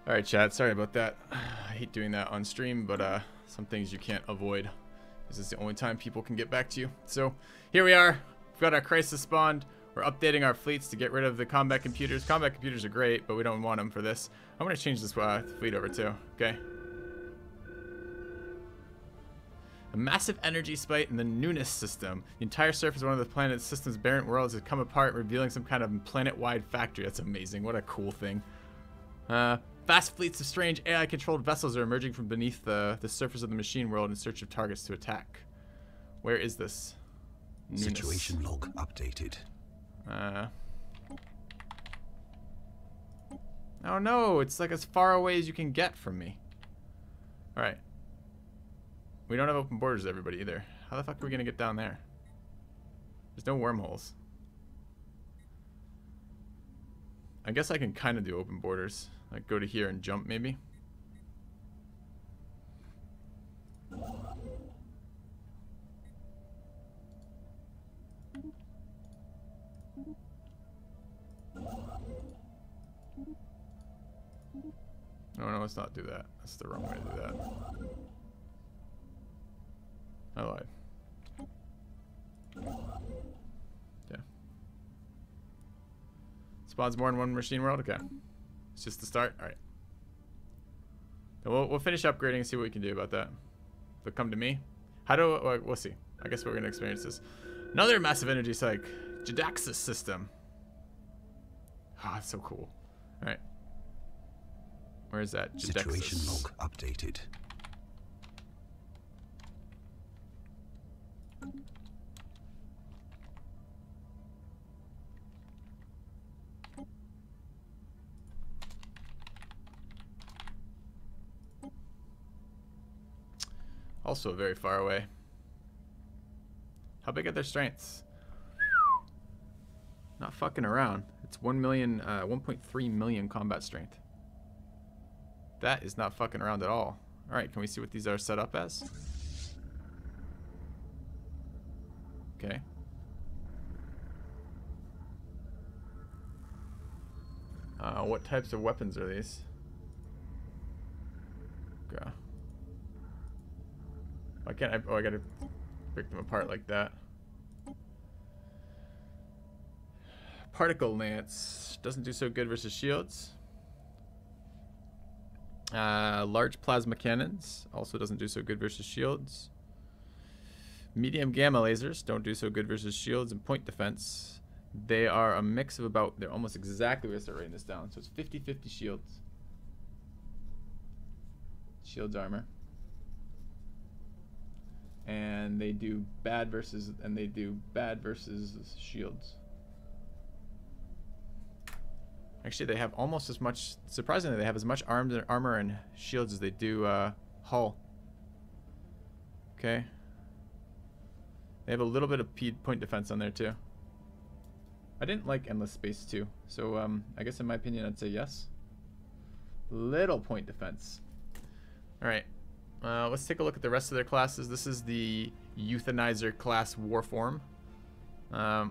Alright, chat. Sorry about that. I hate doing that on stream, but some things you can't avoid. This is the only time people can get back to you. So, here we are. We've got our crisis spawned. We're updating our fleets to get rid of the combat computers. Combat computers are great, but we don't want them for this. I'm going to change this fleet over too, okay? A massive energy spike in the newness system. The entire surface of one of the planet's system's barren worlds has come apart, revealing some kind of planet-wide factory. That's amazing. What a cool thing. Vast fleets of strange AI-controlled vessels are emerging from beneath the surface of the machine world in search of targets to attack. Where is this? Newness. Situation log updated. Oh no, it's like as far away as you can get from me. Alright. We don't have open borders, everybody, either. How the fuck are we gonna get down there? There's no wormholes. I guess I can kind of do open borders. Like go to here and jump, maybe. No, let's not do that. That's the wrong way to do that. I lied. Yeah. Spawns more in one machine world? Okay. It's just the start? Alright. We'll finish upgrading and see what we can do about that. They'll come to me. How do... we'll see. I guess we're going to experience this. Another massive energy psych. Jadaxis system. Ah, that's so cool. Alright. Where is that? Jadaxis. Situation log updated. Also very far away. How big are their strengths? Not fucking around. It's 1.3 million combat strength. That is not fucking around at all. Alright, can we see what these are set up as? Okay. What types of weapons are these? Okay. Why can't I? Oh, I gotta break them apart like that. Particle Lance doesn't do so good versus shields. Large plasma cannons also doesn't do so good versus shields. Medium gamma lasers don't do so good versus shields and point defense. They are a mix of about, they're almost exactly, we're gonna start writing this down. So it's 50-50 shields. Shields armor. And they do bad versus shields. Actually, they have almost as much, surprisingly, they have as much armor and shields as they do hull. Okay. They have a little bit of point defense on there too. I didn't like Endless Space 2, so I guess in my opinion I'd say yes. Little point defense. Alright, let's take a look at the rest of their classes. This is the Euthanizer class Warform. Let's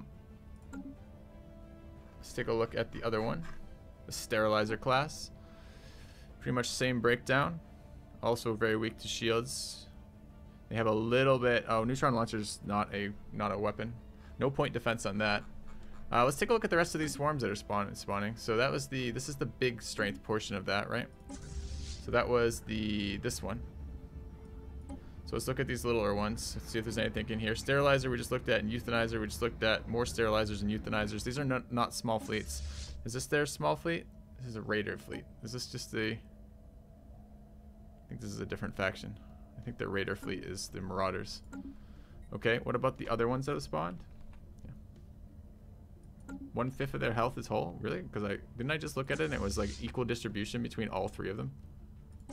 take a look at the other one, the Sterilizer class. Pretty much same breakdown. Also very weak to shields. They have a little bit. Oh, neutron launcher's not a weapon. No point defense on that. Let's take a look at the rest of these swarms that are spawning. So that was this is the big strength portion of that, right? So that was this one. So let's look at these littler ones. Let's see if there's anything in here. Sterilizer we just looked at, and Euthanizer we just looked at. More sterilizers and euthanizers. These are not small fleets. Is this their small fleet? This is a raider fleet. Is this just I think this is a different faction. I think the raider fleet is the Marauders. Okay, what about the other ones that have spawned? 1/5 of their health is whole? Really? Because didn't I just look at it and it was like equal distribution between all three of them?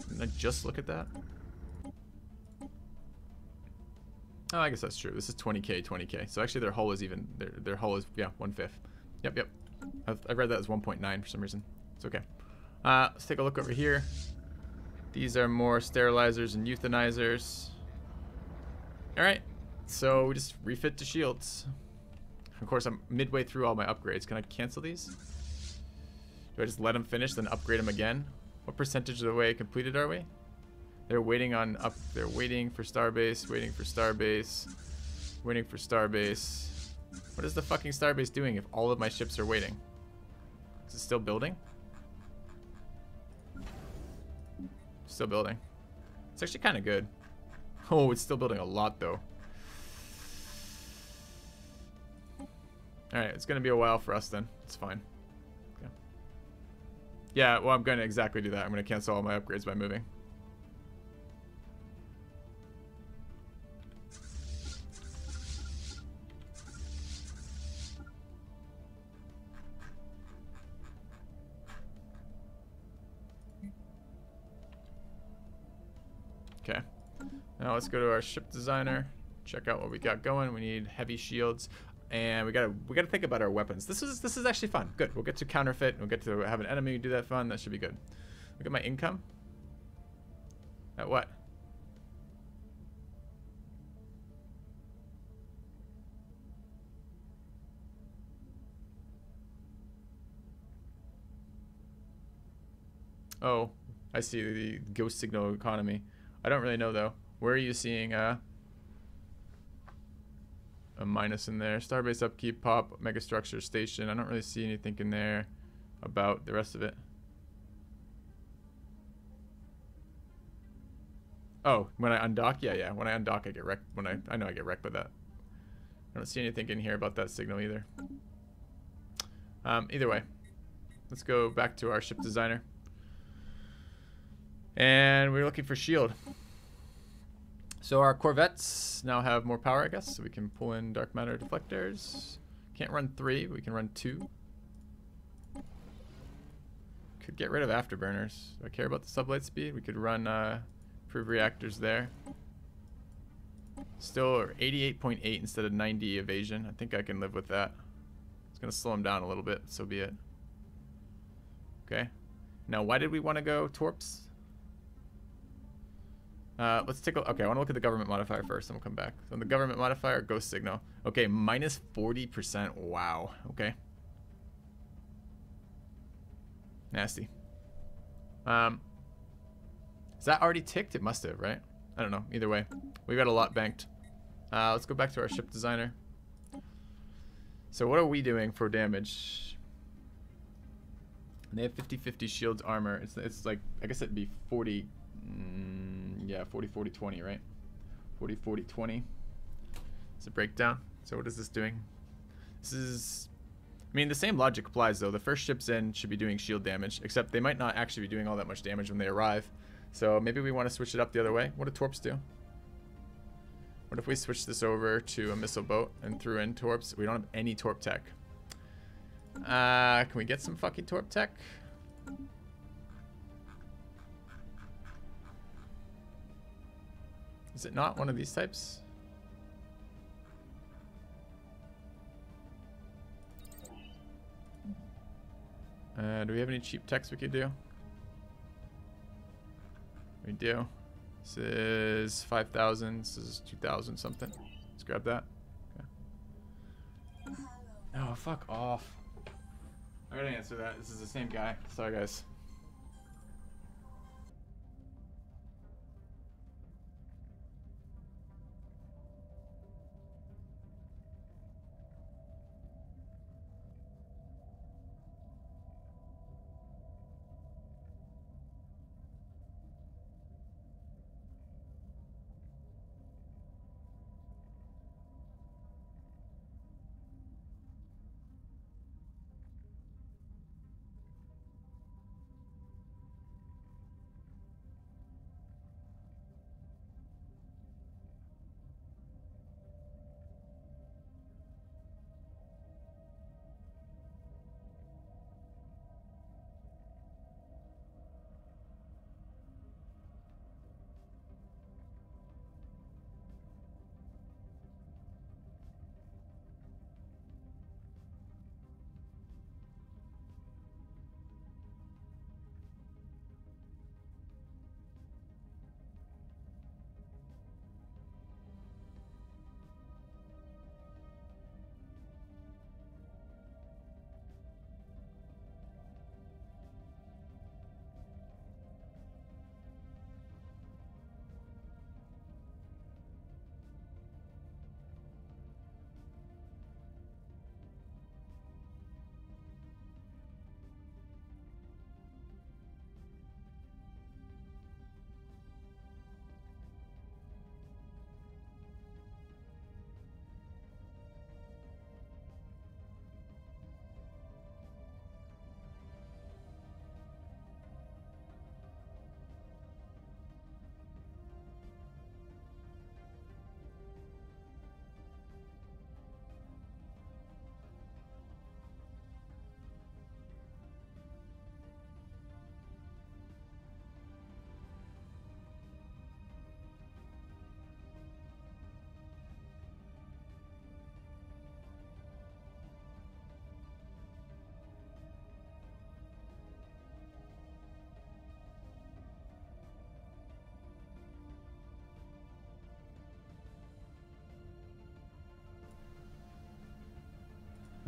Didn't I just look at that? Oh, I guess that's true. This is 20k, 20k. So actually their hull is even, their hull is, yeah, 1/5. Yep. I read that as 1.9 for some reason. It's okay. Let's take a look over here. These are more sterilizers and euthanizers. Alright, so we just refit to shields. Of course, I'm midway through all my upgrades. Can I cancel these? Do I just let them finish, then upgrade them again? What percentage of the way completed are we? They're waiting on up. They're waiting for Starbase, waiting for Starbase, waiting for Starbase. What is the fucking Starbase doing if all of my ships are waiting? Is it still building? Still building. It's actually kind of good. Oh, it's still building a lot though. Alright, it's going to be a while for us then. It's fine. Okay. Yeah, well, I'm going to exactly do that. I'm going to cancel all my upgrades by moving. Okay. Now let's go to our ship designer. Check out what we got going. We need heavy shields. And we gotta think about our weapons. This is actually fun. Good. We'll get to counterfeit. We'll get to have an enemy do that fun. That should be good. Look at my income. At what? Oh, I see the ghost signal economy. I don't really know though. Where are you seeing a minus in there? Starbase upkeep, pop, megastructure, station. I don't really see anything in there about the rest of it. Oh, when I undock? Yeah. When I undock, I get wrecked. I know I get wrecked by that. I don't see anything in here about that signal either. Either way, let's go back to our ship designer. And we're looking for shield. So our corvettes now have more power, I guess. So we can pull in dark matter deflectors. Can't run 3, but we can run 2. Could get rid of afterburners. Do I care about the sublight speed? We could run improve reactors there. Still 88.8 instead of 90 evasion. I think I can live with that. It's going to slow them down a little bit, so be it. Okay. Now, why did we want to go torps? Let's take a look. Okay, I want to look at the government modifier first, and we'll come back. So the government modifier, ghost signal. Okay, minus 40%. Wow. Okay. Nasty. Is that already ticked? It must have, right? I don't know. Either way, we got a lot banked. Let's go back to our ship designer. So what are we doing for damage? They have 50-50 shields armor. It's like, I guess it'd be 40. Yeah, 40-40-20, right? 40-40-20. It's a breakdown. So what is this doing? This is, I mean, the same logic applies though. The first ships in should be doing shield damage, except they might not actually be doing all that much damage when they arrive. So maybe we want to switch it up the other way. What do torps do? What if we switch this over to a missile boat and threw in torps? We don't have any torp tech. Can we get some fucking torp tech? Is it not one of these types? Do we have any cheap techs we could do? We do. This is 5,000. This is 2,000 something. Let's grab that. Okay. Oh, fuck off. I gotta answer that. This is the same guy. Sorry, guys.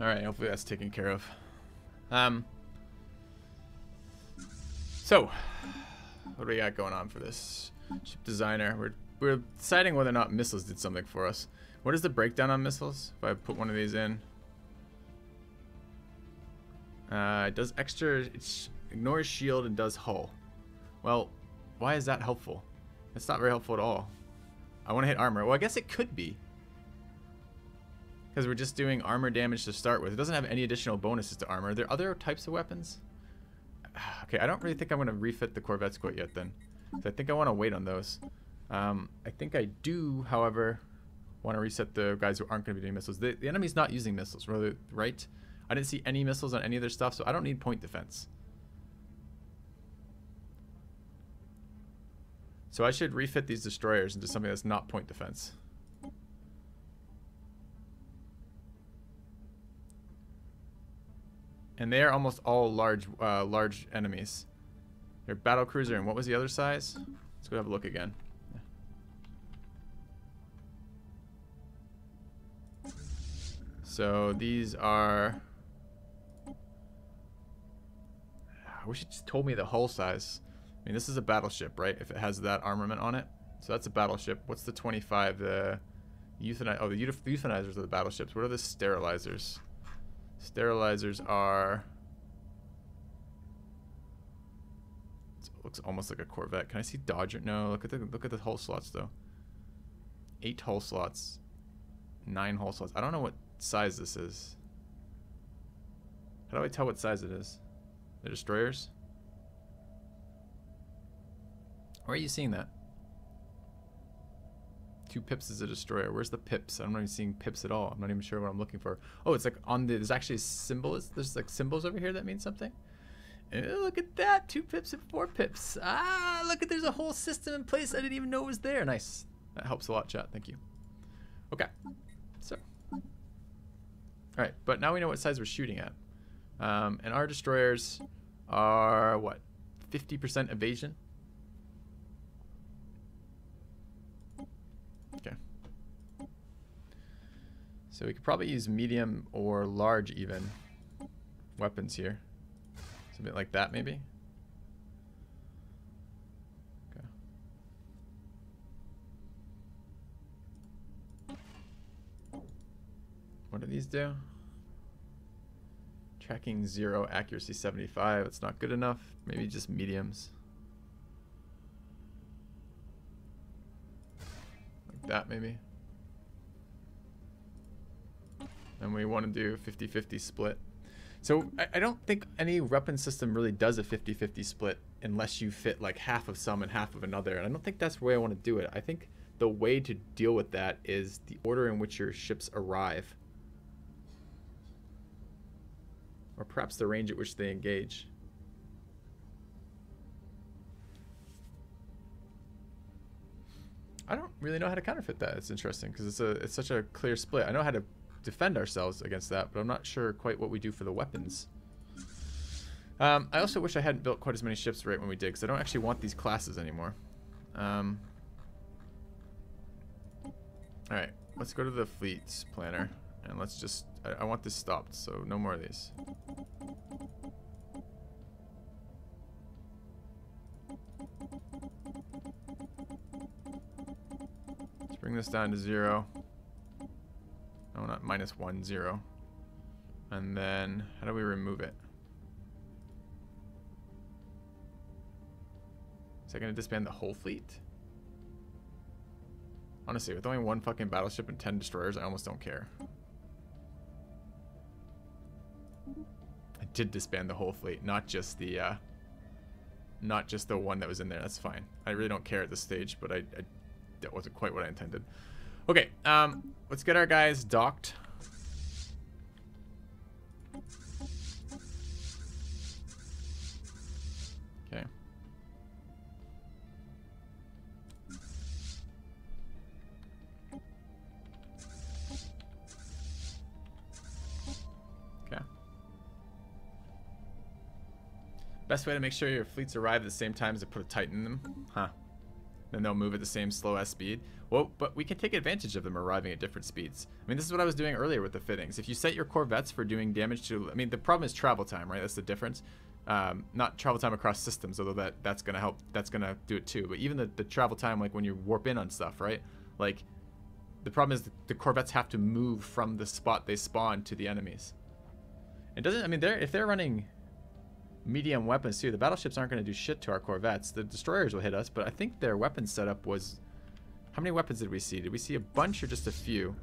Alright, hopefully that's taken care of. So, what do we got going on for this? Ship designer. We're deciding whether or not missiles did something for us. What is the breakdown on missiles? If I put one of these in. It does extra, it ignores shield and does hull. Well, why is that helpful? It's not very helpful at all. I want to hit armor. Well, I guess it could be. Because we're just doing armor damage to start with. It doesn't have any additional bonuses to armor. Are there other types of weapons? Okay, I don't really think I'm going to refit the Corvettes quite yet then. So I think I want to wait on those. I think I do, however, want to reset the guys who aren't going to be doing missiles. The enemy's not using missiles, really, right? I didn't see any missiles on any of their stuff, so I don't need point defense. So I should refit these destroyers into something that's not point defense. And they are almost all large enemies. They're battle cruiser, and what was the other size? Let's go have a look again. So these are... I wish it just told me the hull size. I mean, this is a battleship, right? If it has that armament on it. So that's a battleship. What's the 25? The euthanizers are the battleships. What are the sterilizers? Sterilizers are... It looks almost like a Corvette. Can I see Dodger? No, look at the hull slots though. 8 hull slots. 9 hull slots. I don't know what size this is. How do I tell what size it is? The destroyers? Where are you seeing that? 2 pips is a destroyer. Where's the pips? I'm not even seeing pips at all. I'm not even sure what I'm looking for. Oh, it's like on the... There's actually symbols. There's like symbols over here that mean something. Oh, look at that. 2 pips and 4 pips. Ah, look at... There's a whole system in place I didn't even know was there. Nice. That helps a lot, chat. Thank you. Okay. So. Alright, but now we know what size we're shooting at. And our destroyers are, what? 50% evasion? Okay. So we could probably use medium or large even weapons here. Something like that maybe. Okay. What do these do? Tracking 0, accuracy 75. It's not good enough. Maybe just mediums. That maybe. And we want to do 50-50 split. So I don't think any weapon system really does a 50-50 split unless you fit like half of some and half of another. And I don't think that's the way I want to do it. I think the way to deal with that is the order in which your ships arrive. Or perhaps the range at which they engage. I don't really know how to counterfeit that. It's interesting because it's such a clear split. I know how to defend ourselves against that, but I'm not sure quite what we do for the weapons. I also wish I hadn't built quite as many ships right when we did, because I don't actually want these classes anymore. Alright, let's go to the fleets planner, and let's just... I want this stopped, so no more of these. Let's bring this down to 0. No, not -1, 0. And then, how do we remove it? Is that going to disband the whole fleet? Honestly, with only 1 fucking battleship and 10 destroyers, I almost don't care. I did disband the whole fleet, not just the one that was in there. That's fine. I really don't care at this stage, but that wasn't quite what I intended. Okay, let's get our guys docked. Okay. Okay. Best way to make sure your fleets arrive at the same time is to put a Titan in them? Huh. then they'll move at the same slow ass speed. Well, but we can take advantage of them arriving at different speeds. I mean, this is what I was doing earlier with the fittings. If you set your corvettes for doing damage to, I mean, the problem is travel time, right? That's the difference. Not travel time across systems, although that's gonna help. That's gonna do it too. But even the travel time, like when you warp in on stuff, right? Like, the problem is the corvettes have to move from the spot they spawn to the enemies. It doesn't. I mean, if they're running medium weapons too, the battleships aren't going to do shit to our corvettes. The destroyers will hit us, but I think their weapon setup was... How many weapons did we see? Did we see a bunch or just a few?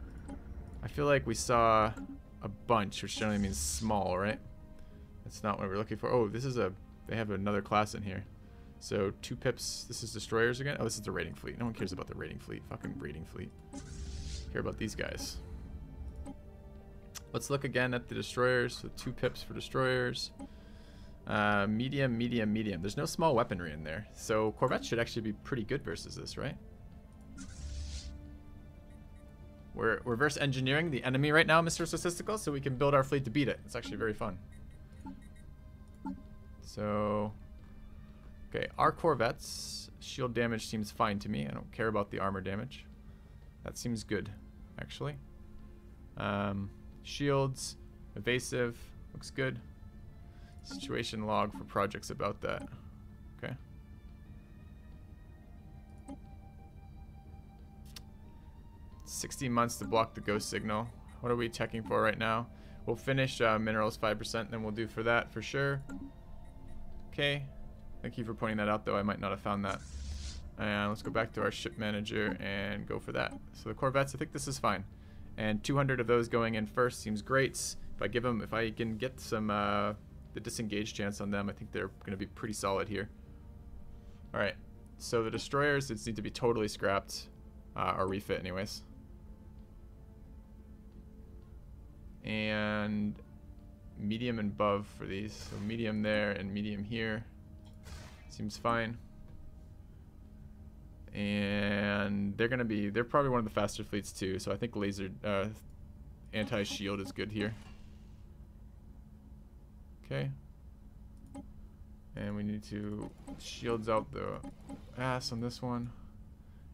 I feel like we saw a bunch, which generally means small, right? That's not what we're looking for. Oh, this is a... They have another class in here. So 2 pips. This is destroyers again. Oh, this is the raiding fleet. No one cares about the raiding fleet. Fucking raiding fleet. Care about these guys. Let's look again at the destroyers. So 2 pips for destroyers. Medium, medium, medium. There's no small weaponry in there. So corvettes should actually be pretty good versus this, right? We're reverse engineering the enemy right now, Mr. Statistical, so we can build our fleet to beat it. It's actually very fun. So, okay, our corvettes, shield damage seems fine to me. I don't care about the armor damage. That seems good, actually. Shields, evasive, looks good. Situation log for projects about that. Okay. $60 months to block the ghost signal. What are we checking for right now? We'll finish minerals 5%, then we'll do for that for sure. Okay. Thank you for pointing that out, though. I might not have found that. And let's go back to our ship manager and go for that. So the corvettes, I think this is fine. And 200 of those going in first seems great. If I can get some the disengage chance on them, I think they're going to be pretty solid here. All right. So the destroyers just need to be totally scrapped or refit, anyways. And medium and above for these. So medium there and medium here. Seems fine. And they're probably one of the faster fleets too. So I think laser anti-shield is good here. Okay. And we need to shields out the ass on this one.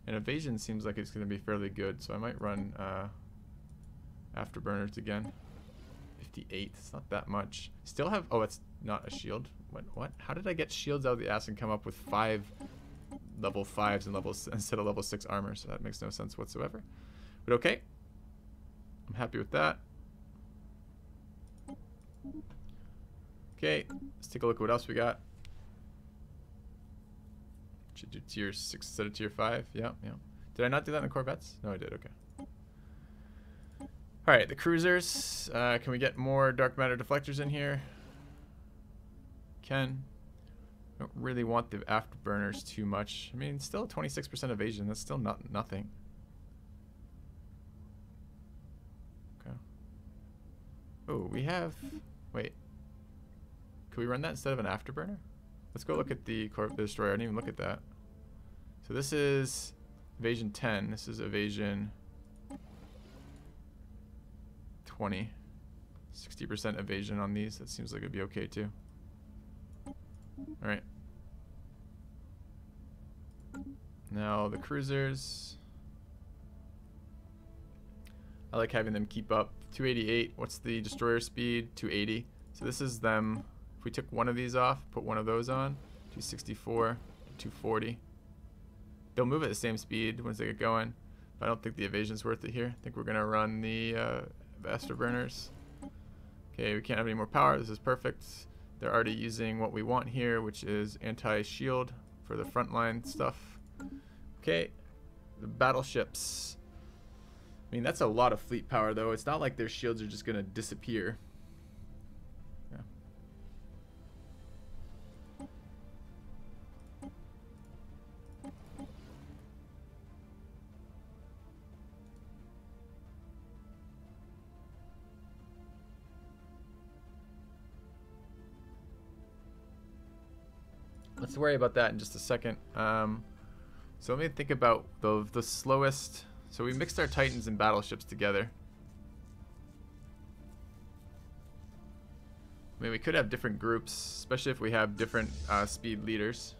And evasion seems like it's going to be fairly good, so I might run afterburners again. 58, it's not that much. Still have, oh, it's not a shield. What? How did I get shields out of the ass and come up with 5 level 5s and instead of level 6 armor? So that makes no sense whatsoever. But okay. I'm happy with that. Okay, let's take a look at what else we got. Should do tier 6 instead of tier 5. Yeah, yeah. Did I not do that in the corvettes? No, I did. Okay. All right, the cruisers. Can we get more dark matter deflectors in here? Can. Don't really want the afterburners too much. I mean, still 26% evasion. That's still not nothing. Okay. Oh, we have. Wait. Can we run that instead of an afterburner? Let's go look at the destroyer. I didn't even look at that. So this is evasion 10. This is evasion 20. 60% evasion on these. That seems like it'd be okay too. All right. Now the cruisers. I like having them keep up. 288. What's the destroyer speed? 280. So this is them. If we took one of these off, put one of those on, 264, 240. They'll move at the same speed once they get going, but I don't think the evasion's worth it here. I think we're gonna run the afterburners. Okay, we can't have any more power. This is perfect. They're already using what we want here, which is anti-shield for the frontline stuff. Okay, the battleships. I mean, that's a lot of fleet power, though. It's not like their shields are just gonna disappear. Let's worry about that in just a second. So let me think about the slowest. So we mixed our Titans and battleships together. I mean, we could have different groups, especially if we have different speed leaders.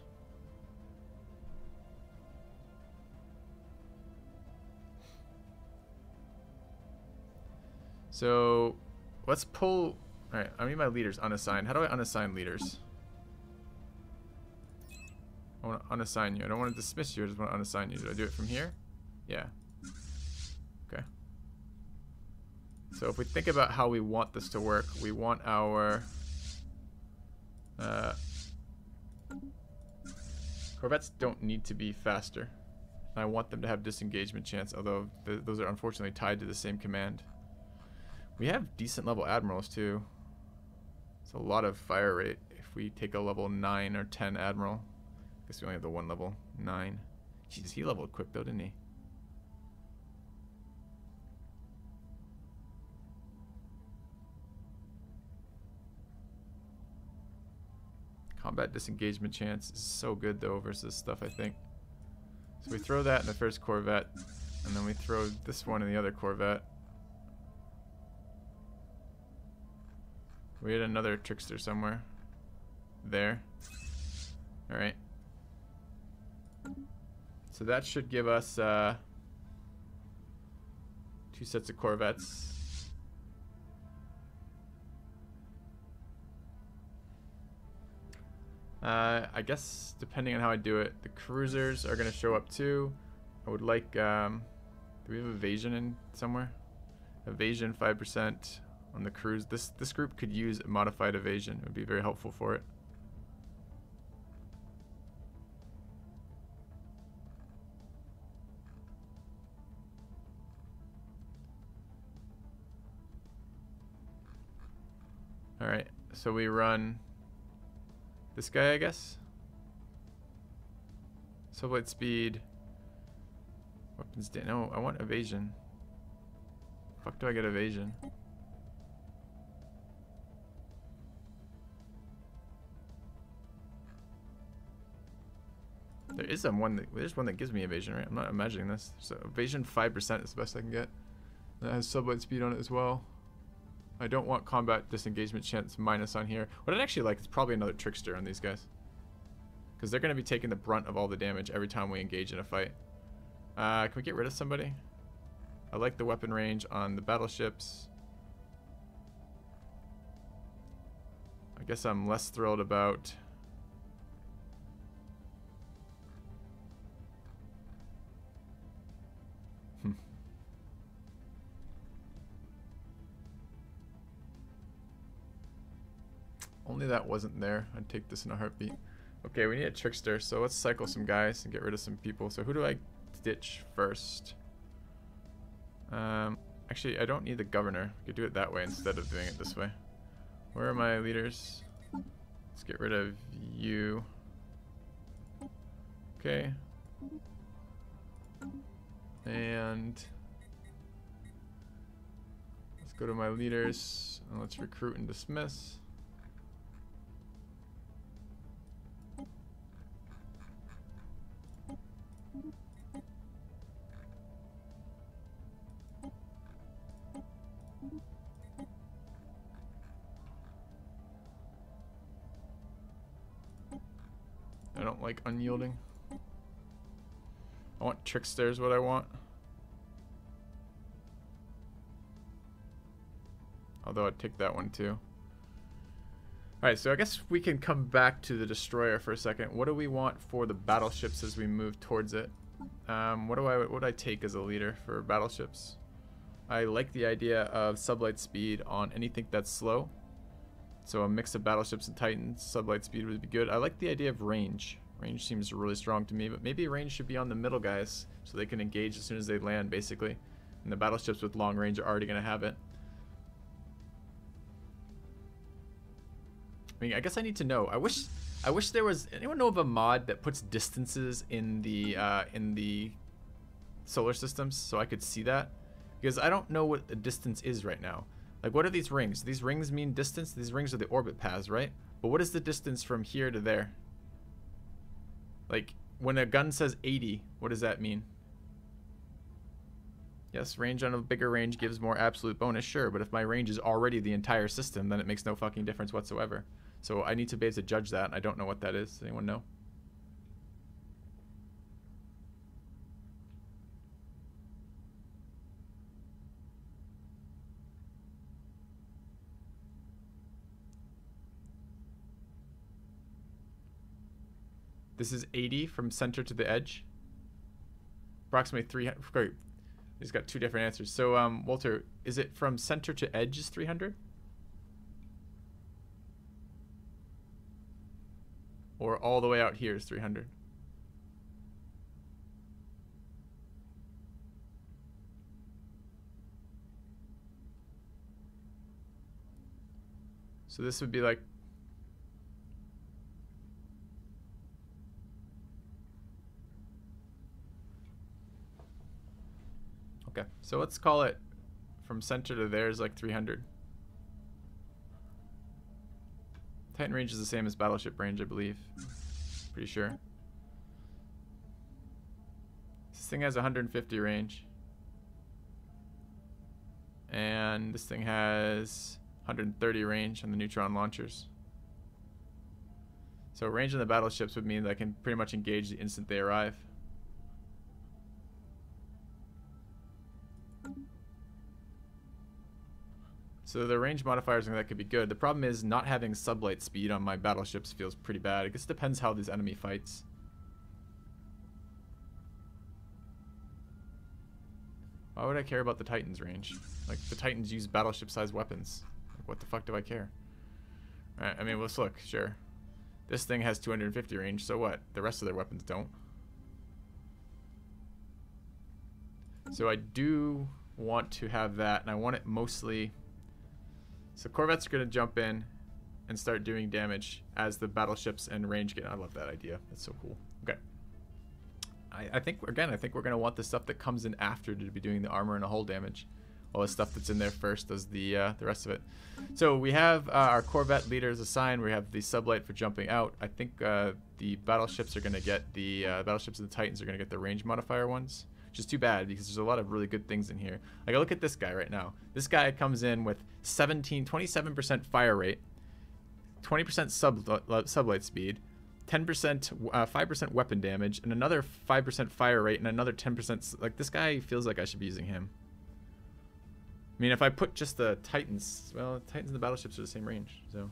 So let's pull. All right, I mean my leaders unassigned. How do I unassign leaders? I want to unassign you. I don't want to dismiss you. I just want to unassign you. Did I do it from here? Yeah. Okay. So if we think about how we want this to work, we want our corvettes don't need to be faster. I want them to have disengagement chance, although those are unfortunately tied to the same command. We have decent level admirals too. It's a lot of fire rate if we take a level 9 or 10 admiral. I guess we only have the one level 9. Jeez, he leveled quick though, didn't he? Combat disengagement chance is so good though versus stuff, I think. So we throw that in the first corvette, and then we throw this one in the other corvette. We had another trickster somewhere. There. Alright. So that should give us 2 sets of corvettes. I guess depending on how I do it, the cruisers are going to show up too. I would like, do we have evasion in somewhere? Evasion 5% on the cruise. This group could use modified evasion. It would be very helpful for it. Alright, so we run this guy, I guess. Subblade speed. Weapons no, I want evasion. Fuck do I get evasion? There's one that gives me evasion, right? I'm not imagining this. So evasion 5% is the best I can get. That has subblade speed on it as well. I don't want combat disengagement chance minus on here. What I'd actually like is probably another trickster on these guys, because they're going to be taking the brunt of all the damage every time we engage in a fight. Can we get rid of somebody? I like the weapon range on the battleships. I guess I'm less thrilled about only that wasn't there. I'd take this in a heartbeat. Okay, we need a trickster, so let's cycle some guys and get rid of some people. So who do I ditch first? Actually, I don't need the governor. I could do it that way instead of doing it this way. Where are my leaders? Let's get rid of you. Okay. And let's go to my leaders and let's recruit and dismiss. I don't like unyielding. I want tricksters, what I want. Although I'd take that one too. Alright, so I guess we can come back to the destroyer for a second. What do we want for the battleships as we move towards it? What would I take as a leader for battleships? I like the idea of sublight speed on anything that's slow. So a mix of battleships and titans, sublight speed would be good. I like the idea of range. Range seems really strong to me, but maybe range should be on the middle guys so they can engage as soon as they land, basically. And the battleships with long range are already going to have it. I mean, I guess I need to know. I wish there was. Anyone know of a mod that puts distances in the solar systems so I could see that? Because I don't know what a distance is right now. Like, what are these rings? These rings mean distance? These rings are the orbit paths, right? But what is the distance from here to there? Like, when a gun says 80, what does that mean? Yes, range on a bigger range gives more absolute bonus, sure. But if my range is already the entire system, then it makes no fucking difference whatsoever. So I need to be able to judge that. I don't know what that is. Does anyone know? This is 80 from center to the edge. Approximately 300. Great. He's got two different answers. So, Walter, is it from center to edge is 300? Or all the way out here is 300? So this would be like... Okay, so let's call it from center to there is like 300. Titan range is the same as battleship range, I believe. Pretty sure. This thing has 150 range. And this thing has 130 range on the neutron launchers. So range on the battleships would mean that I can pretty much engage the instant they arrive. So the range modifiers and that could be good. The problem is not having sublight speed on my battleships feels pretty bad. I guess it depends how this enemy fights. Why would I care about the Titans range? Like, the Titans use battleship-sized weapons. Like, what the fuck do I care? Alright, I mean, let's look, sure. This thing has 250 range, so what? The rest of their weapons don't. So I do want to have that, and I want it mostly... So corvettes are going to jump in and start doing damage as the battleships and range get... I love that idea. That's so cool. Okay. I think, again, I think we're going to want the stuff that comes in after to be doing the armor and a hull damage. All the stuff that's in there first does the rest of it. So we have our corvette leaders assigned. We have the sublight for jumping out. I think the battleships are going to get the... battleships and the Titans are going to get the range modifier ones. Which is too bad because there's a lot of really good things in here. Like, look at this guy right now. This guy comes in with 27% fire rate, 20% sublight speed, 10%, 5% weapon damage, and another 5% fire rate, and another 10%. Like, this guy feels like I should be using him. I mean, if I put just the Titans, well, the Titans and the battleships are the same range, so.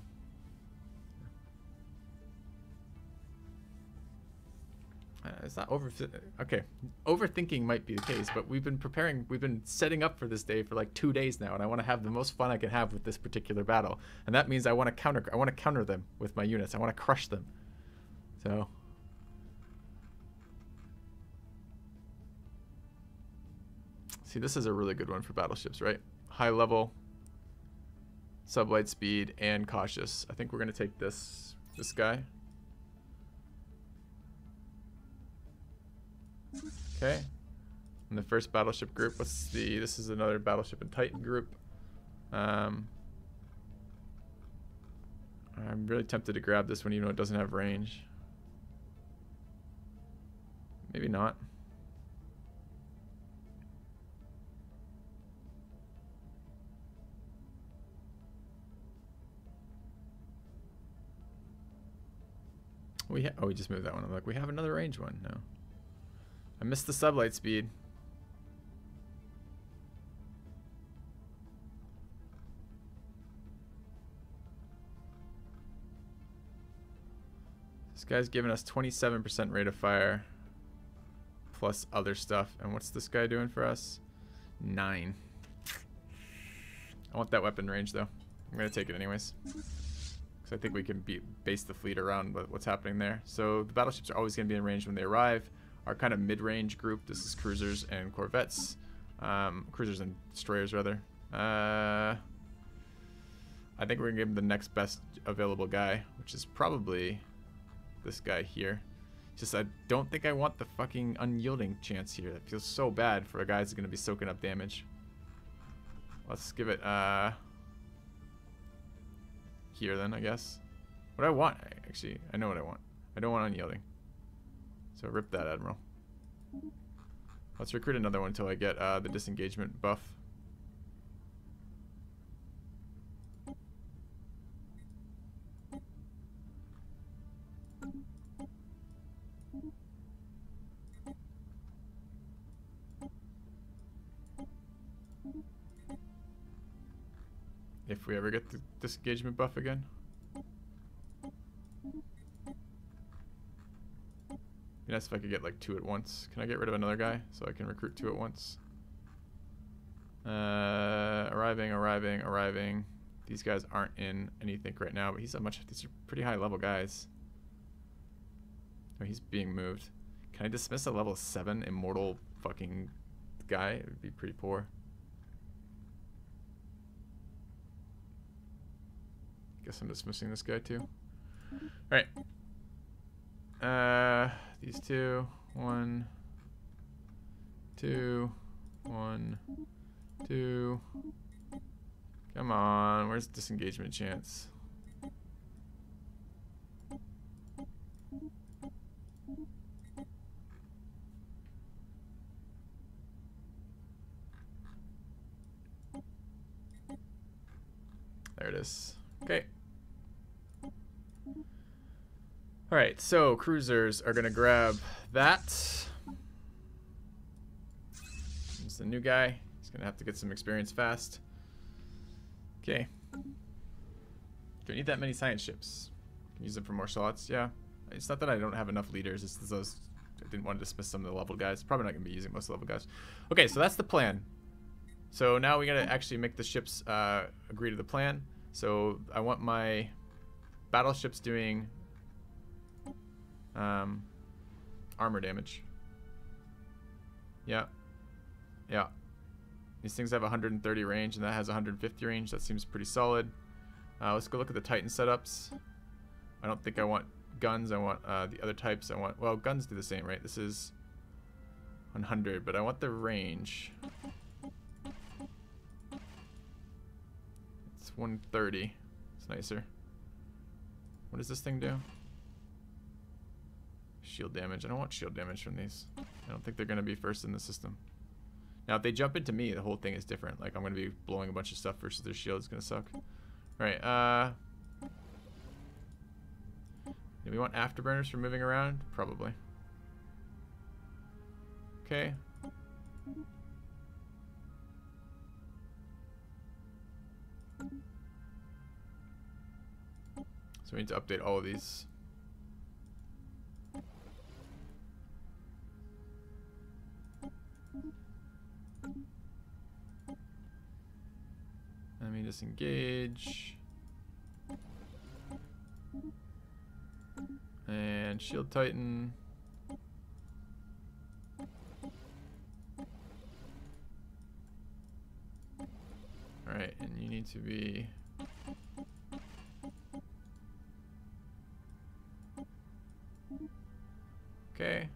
It's not okay. Overthinking might be the case, but we've been setting up for this day for like 2 days now, and I want to have the most fun I can have with this particular battle, and that means I want to counter them with my units. I want to crush them. So, see, this is a really good one for battleships, right? High level, sublight speed, and cautious. I think we're gonna take this guy. Okay, and the first battleship group. This is another battleship and Titan group. I'm really tempted to grab this one even though it doesn't have range. Maybe not. We just moved that one. I'm like, we have another range one. No. I missed the sublight speed. This guy's giving us 27% rate of fire plus other stuff. And what's this guy doing for us? 9. I want that weapon range though. I'm gonna take it anyways. Because I think we can base the fleet around what's happening there. So the battleships are always gonna be in range when they arrive. Our kind of mid-range group, this is cruisers and corvettes. Cruisers and destroyers, rather. I think we're going to give him the next best available guy, which is probably this guy here. Just, I don't think I want the fucking unyielding chance here. That feels so bad for a guy who's going to be soaking up damage. Let's give it, here then, I guess. What do I want? Actually, I know what I want. I don't want unyielding. So rip that, Admiral. Let's recruit another one until I get the disengagement buff. If we ever get the disengagement buff again. Be nice if I could get like 2 at once. Can I get rid of another guy so I can recruit 2 at once? Arriving. These guys aren't in anything right now, but these are pretty high level guys. Oh, he's being moved. Can I dismiss a level 7 immortal fucking guy? It would be pretty poor. Guess I'm dismissing this guy too. Alright. These 2. 1, 2, 1, 2. Come on, where's disengagement chance? There it is. Okay. Alright, so cruisers are gonna grab that. He's the new guy. He's gonna have to get some experience fast. Okay. Don't need that many science ships. Can use them for more slots. Yeah. It's not that I don't have enough leaders. It's those I didn't want to dismiss some of the level guys. Probably not gonna be using most of the level guys. Okay, so that's the plan. So now we gotta actually make the ships agree to the plan. So I want my battleships doing armor damage. Yeah. Yeah. These things have 130 range, and that has 150 range. That seems pretty solid. Let's go look at the Titan setups. I don't think I want guns. I want the other types. Well, guns do the same, right? This is 100, but I want the range. It's 130. It's nicer. What does this thing do? Shield damage. I don't want shield damage from these. I don't think they're going to be first in the system. Now, if they jump into me, the whole thing is different. Like, I'm going to be blowing a bunch of stuff versus their shield. It's going to suck. Alright, do we want afterburners for moving around? Probably. Okay. So we need to update all of these. Let me disengage. And Shield Titan. Alright, and you need to be... Okay.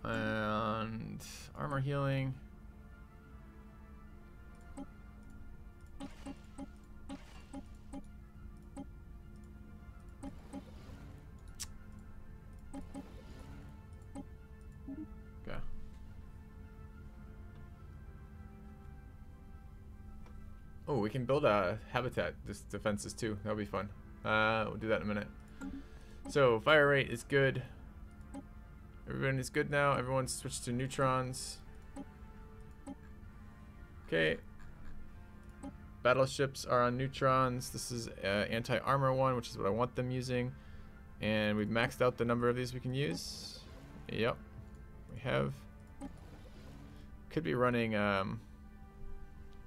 And armor healing. Okay. Oh, we can build a habitat defenses too. That'll be fun. We'll do that in a minute. So fire rate is good. Everyone is good now. Everyone's switched to neutrons. Okay. Battleships are on neutrons. This is anti-armor one, which is what I want them using. And we've maxed out the number of these we can use. Yep. We have. Could be running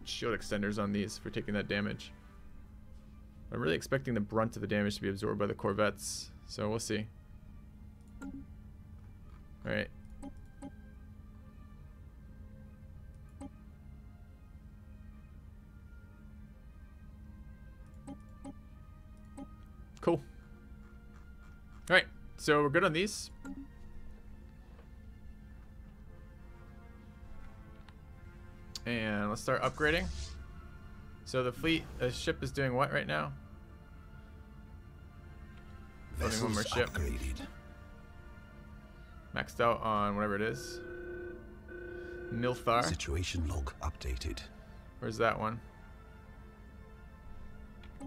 shield extenders on these for taking that damage. I'm really expecting the brunt of the damage to be absorbed by the corvettes. So we'll see. Alright. Cool. Alright, so we're good on these. And let's start upgrading. So the fleet, the ship is doing what right now? Building one more ship. Upgraded. Maxed out on whatever it is. Milthar. Situation log updated. Where's that one? I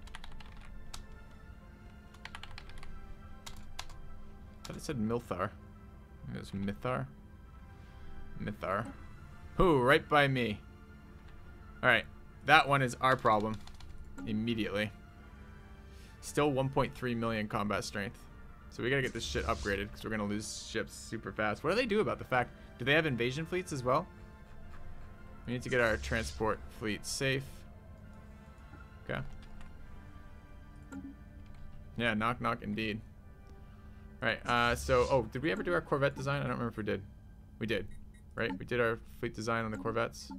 thought it said Milthar. Maybe it was Mythar. Mythar. Ooh, right by me. Alright. That one is our problem. immediately. Still 1.3 million combat strength. So we gotta get this shit upgraded because we're gonna lose ships super fast. What do they do about the fact? Do they have invasion fleets as well? We need to get our transport fleet safe. Okay. Yeah, knock knock indeed. Alright, so, oh, did we ever do our Corvette design? I don't remember if we did. We did, right? We did our fleet design on the Corvettes.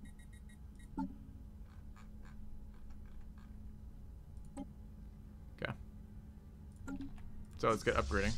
Okay. So let's get upgrading.